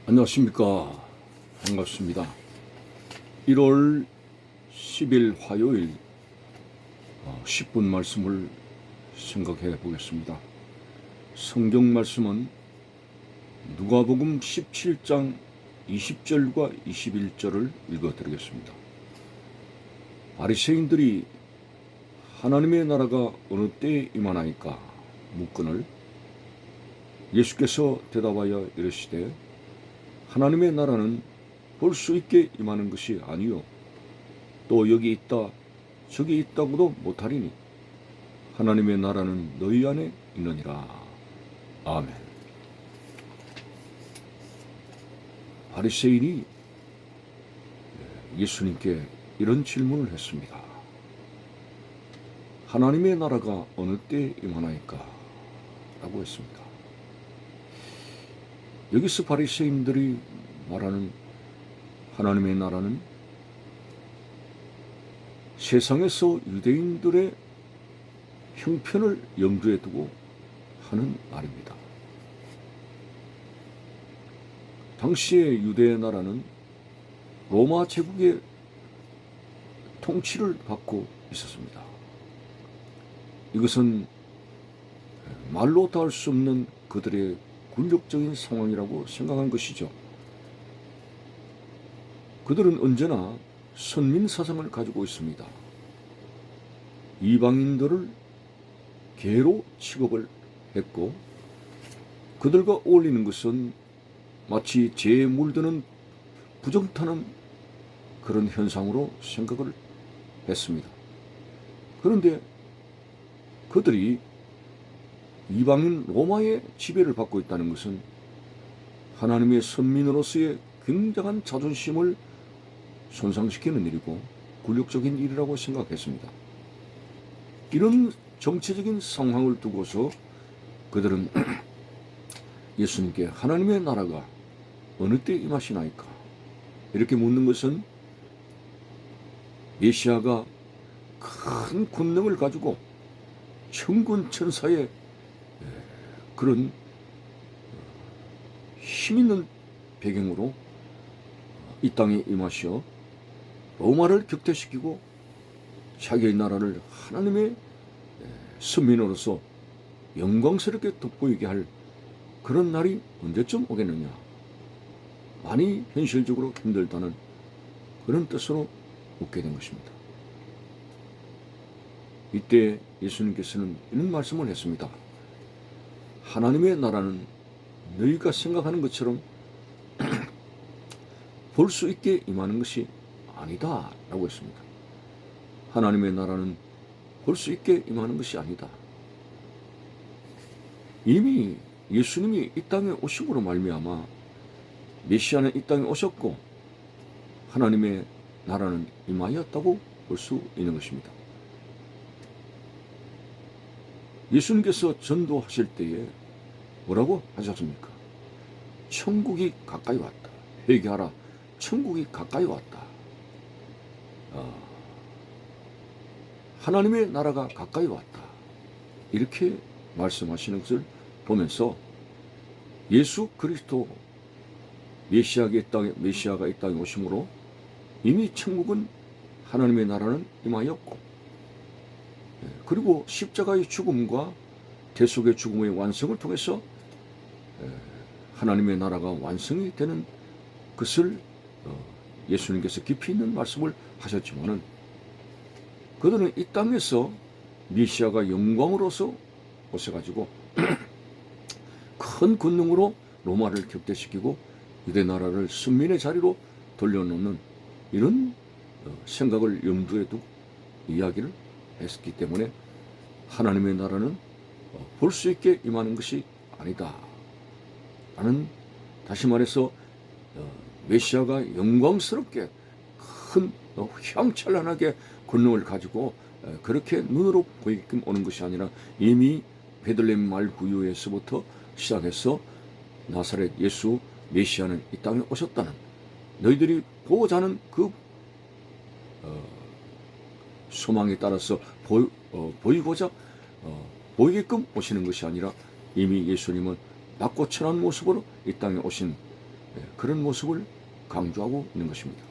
안녕하십니까. 반갑습니다. 1월 10일 화요일 10분 말씀을 생각해 보겠습니다. 성경 말씀은 누가복음 17장 20절과 21절을 읽어 드리겠습니다. 바리새인들이 하나님의 나라가 어느 때에 임하나이까 묻거늘 예수께서 대답하여 이르시되 하나님의 나라는 볼 수 있게 임하는 것이 아니요 또 여기 있다 저기 있다고도 못하리니 하나님의 나라는 너희 안에 있느니라. 아멘. 바리새인이 예수님께 이런 질문을 했습니다. 하나님의 나라가 어느 때에 임하나이까? 라고 했습니다. 여기서 바리새인들이 말하는 하나님의 나라는 세상에서 유대인들의 형편을 염두에 두고 하는 말입니다. 당시의 유대의 나라는 로마 제국의 통치를 받고 있었습니다. 이것은 말로 다 할 수 없는 그들의 굴욕적인 상황이라고 생각한 것이죠. 그들은 언제나 선민 사상을 가지고 있습니다. 이방인들을 개로 취급을 했고 그들과 어울리는 것은 마치 재에 물드는 부정타는 그런 현상으로 생각을 했습니다. 그런데 그들이 이방인 로마의 지배를 받고 있다는 것은 하나님의 선민으로서의 굉장한 자존심을 손상시키는 일이고 굴욕적인 일이라고 생각했습니다. 이런 정치적인 상황을 두고서 그들은 예수님께 하나님의 나라가 어느 때 임하시나이까? 이렇게 묻는 것은 메시아가 큰 권능을 가지고 천군 천사의 그런 힘 있는 배경으로 이 땅에 임하시어 로마를 격퇴시키고 자기의 나라를 하나님의 선민으로서 영광스럽게 돋보이게 할 그런 날이 언제쯤 오겠느냐. 많이 현실적으로 힘들다는 그런 뜻으로 묻게 된 것입니다. 이때 예수님께서는 이런 말씀을 했습니다. 하나님의 나라는 너희가 생각하는 것처럼 볼 수 있게 임하는 것이 아니다 라고 했습니다. 하나님의 나라는 볼 수 있게 임하는 것이 아니다. 이미 예수님이 이 땅에 오심으로 말미암아 메시아는 이 땅에 오셨고 하나님의 나라는 임하였다고 볼 수 있는 것입니다. 예수님께서 전도하실 때에 뭐라고 하셨습니까? 천국이 가까이 왔다. 회개하라. 천국이 가까이 왔다. 하나님의 나라가 가까이 왔다. 이렇게 말씀하시는 것을 보면서 예수 그리스도 메시아가 이 땅에 오심으로 이미 천국은 하나님의 나라는 임하였고 그리고 십자가의 죽음과 대속의 죽음의 완성을 통해서 하나님의 나라가 완성이 되는 것을 예수님께서 깊이 있는 말씀을 하셨지만은 그들은 이 땅에서 메시아가 영광으로서 오셔가지고 큰 권능으로 로마를 격퇴시키고 유대 나라를 선민의 자리로 돌려놓는 이런 생각을 염두에 두고 이야기를 했기 때문에 하나님의 나라는 볼 수 있게 임하는 것이 아니다 라는, 다시 말해서 메시아가 영광스럽게 큰 휘황찬란하게 권능을 가지고 그렇게 눈으로 보이게끔 오는 것이 아니라 이미 베들레헴 말구유에서부터 시작해서 나사렛 예수 메시아는 이 땅에 오셨다는, 너희들이 보고자 하는 그 소망에 따라서 보이고자 보이게끔 오시는 것이 아니라 이미 예수님은 낮고 천한 모습으로 이 땅에 오신 그런 모습을 강조하고 있는 것입니다.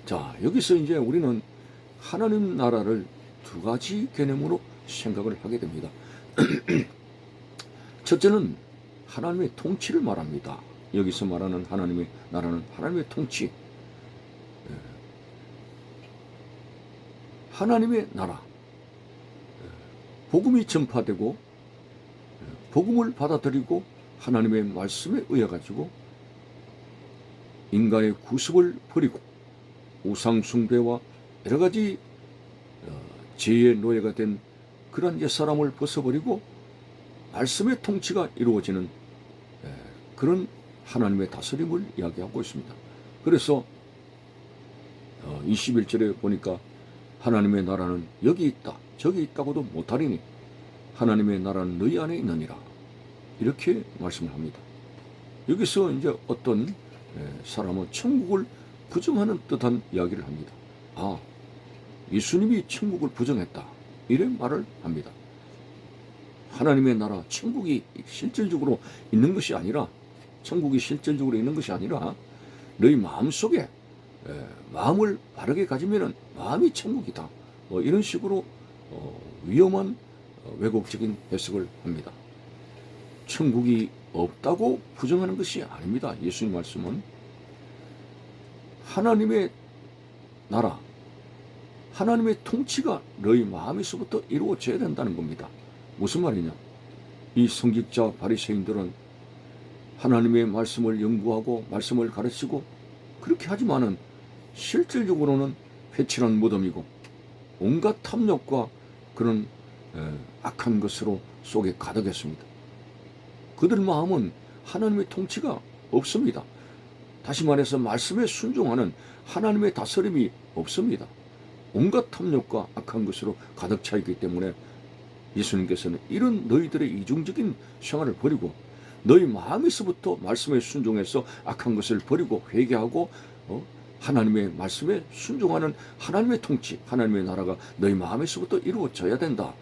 자, 여기서 이제 우리는 하나님 나라를 두 가지 개념으로 생각을 하게 됩니다. 첫째는 하나님의 통치를 말합니다. 여기서 말하는 하나님의 나라는 하나님의 통치, 하나님의 나라, 복음이 전파되고 복음을 받아들이고 하나님의 말씀에 의해 가지고 인간의 구습을 버리고 우상 숭배와 여러 가지 죄의 노예가 된 그러한 옛사람을 벗어버리고 말씀의 통치가 이루어지는 그런 하나님의 다스림을 이야기하고 있습니다. 그래서 21절에 보니까 하나님의 나라는 여기 있다 저기 있다고도 못하리니 하나님의 나라는 너희 안에 있느니라, 이렇게 말씀을 합니다. 여기서 이제 어떤 사람은 천국을 부정하는 듯한 이야기를 합니다. 아, 예수님이 천국을 부정했다, 이래 말을 합니다. 하나님의 나라, 천국이 실질적으로 있는 것이 아니라, 천국이 실질적으로 있는 것이 아니라 너희 마음속에 마음을 바르게 가지면은 마음이 천국이다, 이런 식으로 위험한 왜곡적인 해석을 합니다. 천국이 없다고 부정하는 것이 아닙니다. 예수님 말씀은 하나님의 나라, 하나님의 통치가 너희 마음에서부터 이루어져야 된다는 겁니다. 무슨 말이냐? 이 성직자 바리새인들은 하나님의 말씀을 연구하고 말씀을 가르치고 그렇게 하지만은 실질적으로는 회칠한 무덤이고 온갖 탐욕과 그런 악한 것으로 속에 가득했습니다. 그들 마음은 하나님의 통치가 없습니다. 다시 말해서 말씀에 순종하는 하나님의 다스림이 없습니다. 온갖 탐욕과 악한 것으로 가득 차 있기 때문에 예수님께서는 이런 너희들의 이중적인 생활을 버리고 너희 마음에서부터 말씀에 순종해서 악한 것을 버리고 회개하고 하나님의 말씀에 순종하는 하나님의 통치, 하나님의 나라가 너희 마음에서부터 이루어져야 된다.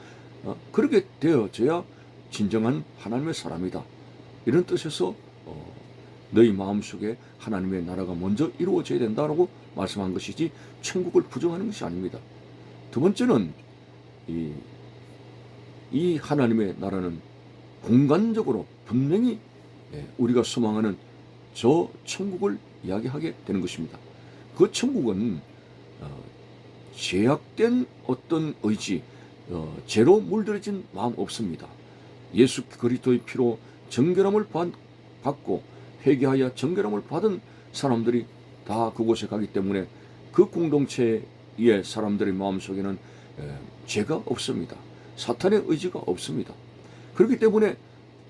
그렇게 되어져야 진정한 하나님의 사람이다. 이런 뜻에서 너희 마음속에 하나님의 나라가 먼저 이루어져야 된다고 말씀한 것이지 천국을 부정하는 것이 아닙니다. 두 번째는 이 하나님의 나라는 공간적으로 분명히 우리가 소망하는 저 천국을 이야기하게 되는 것입니다. 그 천국은 제약된 어떤 의지, 죄로 물들어진 마음 없습니다. 예수 그리스도의 피로 정결함을 받고 회개하여 정결함을 받은 사람들이 다 그곳에 가기 때문에 그 공동체의 사람들의 마음속에는 죄가 없습니다. 사탄의 의지가 없습니다. 그렇기 때문에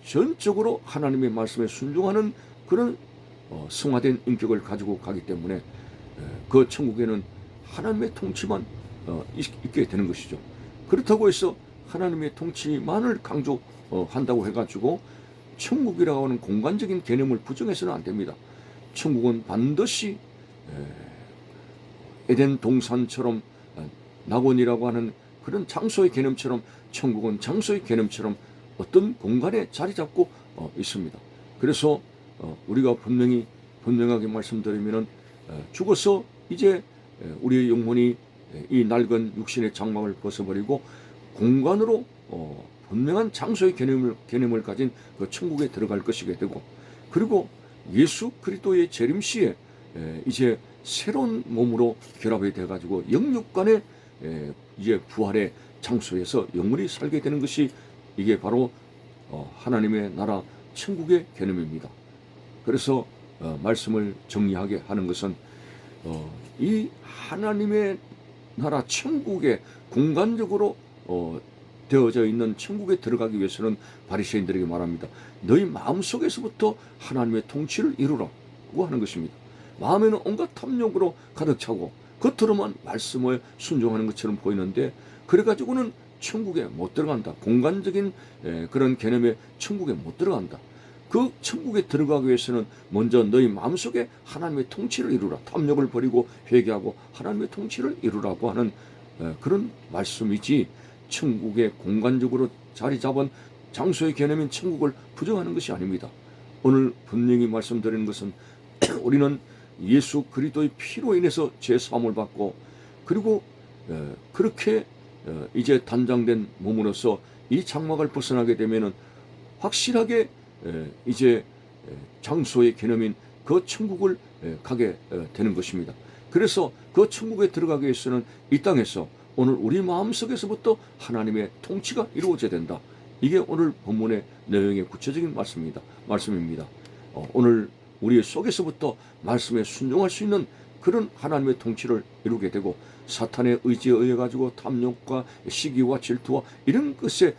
전적으로 하나님의 말씀에 순종하는 그런 승화된 인격을 가지고 가기 때문에 그 천국에는 하나님의 통치만 있게 되는 것이죠. 그렇다고 해서 하나님의 통치만을 강조한다고 해가지고 천국이라고 하는 공간적인 개념을 부정해서는 안 됩니다. 천국은 반드시 에덴 동산처럼 낙원이라고 하는 그런 장소의 개념처럼 천국은 장소의 개념처럼 어떤 공간에 자리 잡고 있습니다. 그래서 우리가 분명하게 말씀드리면은 죽어서 이제 우리의 영혼이 이 낡은 육신의 장막을 벗어버리고 공간으로 분명한 장소의 개념을 가진 그 천국에 들어갈 것이게 되고, 그리고 예수 그리스도의 재림시에 이제 새로운 몸으로 결합이 돼가지고 영육간의 이제 부활의 장소에서 영원히 살게 되는 것이 이게 바로 하나님의 나라 천국의 개념입니다. 그래서 말씀을 정리하게 하는 것은 이 하나님의 나라 천국에 공간적으로 되어져 있는 천국에 들어가기 위해서는 바리새인들에게 말합니다. 너희 마음속에서부터 하나님의 통치를 이루라고 하는 것입니다. 마음에는 온갖 탐욕으로 가득 차고 겉으로만 말씀을 순종하는 것처럼 보이는데 그래가지고는 천국에 못 들어간다. 공간적인 그런 개념의 천국에 못 들어간다. 그 천국에 들어가기 위해서는 먼저 너희 마음속에 하나님의 통치를 이루라. 탐욕을 버리고 회개하고 하나님의 통치를 이루라고 하는 그런 말씀이지, 천국에 공간적으로 자리 잡은 장소의 개념인 천국을 부정하는 것이 아닙니다. 오늘 분명히 말씀드리는 것은 우리는 예수 그리스도의 피로 인해서 죄 사함을 받고, 그리고 그렇게 이제 단장된 몸으로서 이 장막을 벗어나게 되면은 확실하게 이제 장소의 개념인 그 천국을 가게 되는 것입니다. 그래서 그 천국에 들어가기 위해서는 이 땅에서 오늘 우리 마음속에서부터 하나님의 통치가 이루어져야 된다. 이게 오늘 본문의 내용의 구체적인 말씀입니다. 오늘 우리 속에서부터 말씀에 순종할 수 있는 그런 하나님의 통치를 이루게 되고, 사탄의 의지에 의해 가지고 탐욕과 시기와 질투와 이런 것에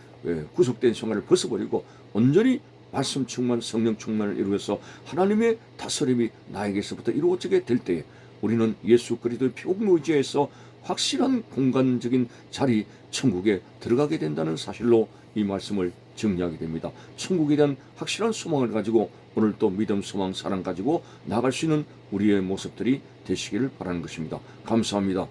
구속된 생활을 벗어버리고 온전히 말씀 충만, 성령 충만을 이루어서 하나님의 다스림이 나에게서부터 이루어지게 될 때에 우리는 예수 그리스도의 피복음을 의지해서 확실한 공간적인 자리, 천국에 들어가게 된다는 사실로 이 말씀을 정리하게 됩니다. 천국에 대한 확실한 소망을 가지고 오늘 또 믿음, 소망, 사랑 가지고 나갈 수 있는 우리의 모습들이 되시기를 바라는 것입니다. 감사합니다.